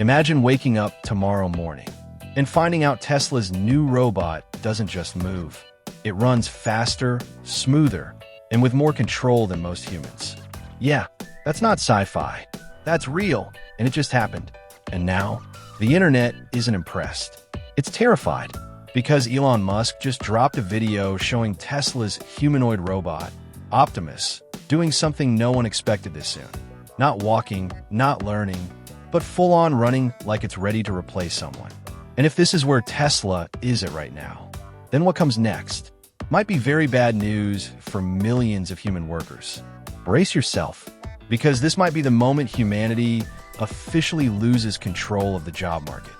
Imagine waking up tomorrow morning and finding out Tesla's new robot doesn't just move. It runs faster, smoother, and with more control than most humans. Yeah, that's not sci-fi. That's real, and it just happened. And now, the internet isn't impressed. It's terrified, because Elon Musk just dropped a video showing Tesla's humanoid robot, Optimus, doing something no one expected this soon. Not walking, not learning, but full-on running like it's ready to replace someone. And if this is where Tesla is at right now, then what comes next might be very bad news for millions of human workers. Brace yourself, because this might be the moment humanity officially loses control of the job market.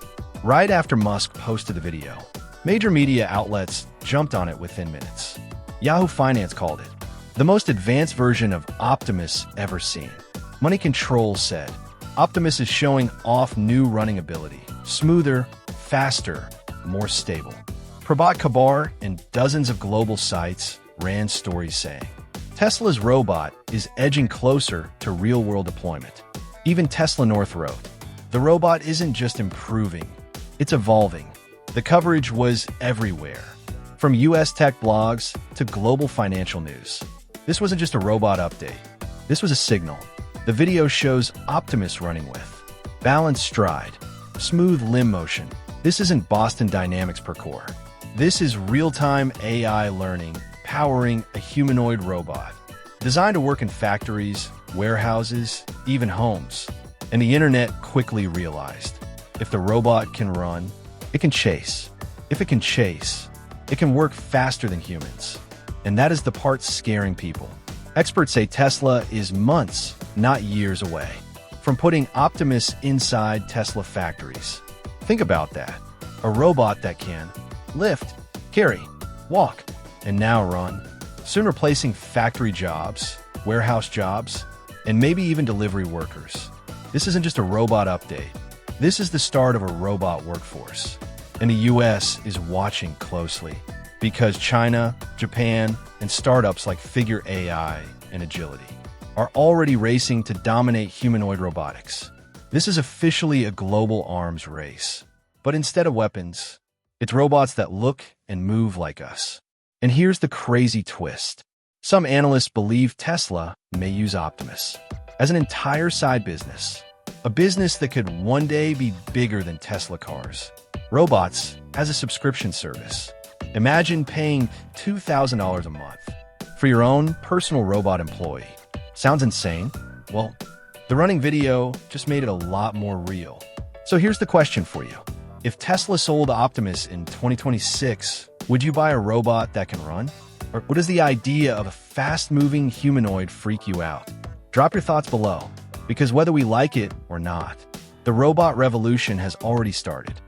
Right after Musk posted the video, major media outlets jumped on it within minutes. Yahoo Finance called it the most advanced version of Optimus ever seen. Money Control said, Optimus is showing off new running ability, smoother, faster, more stable. Prabhat Kabar and dozens of global sites ran stories saying, Tesla's robot is edging closer to real-world deployment. Even Tesla North wrote, the robot isn't just improving, it's evolving. The coverage was everywhere, from US tech blogs to global financial news. This wasn't just a robot update. This was a signal. The video shows Optimus running with balanced stride, smooth limb motion. This isn't Boston Dynamics parkour. This is real-time AI learning powering a humanoid robot, designed to work in factories, warehouses, even homes. And the internet quickly realized, if the robot can run, it can chase. If it can chase, it can work faster than humans. And that is the part scaring people. Experts say Tesla is months, not years away, from putting Optimus inside Tesla factories. Think about that. A robot that can lift, carry, walk, and now run, soon replacing factory jobs, warehouse jobs, and maybe even delivery workers. This isn't just a robot update. This is the start of a robot workforce. And the US is watching closely because China, Japan, and startups like Figure AI and Agility are already racing to dominate humanoid robotics. This is officially a global arms race. But instead of weapons, it's robots that look and move like us. And here's the crazy twist. Some analysts believe Tesla may use Optimus as an entire side business, a business that could one day be bigger than Tesla cars. Robots as a subscription service. Imagine paying $2,000 a month for your own personal robot employee. Sounds insane? Well, the running video just made it a lot more real. So here's the question for you. If Tesla sold Optimus in 2026, would you buy a robot that can run? Or does the idea of a fast-moving humanoid freak you out? Drop your thoughts below, because whether we like it or not, the robot revolution has already started.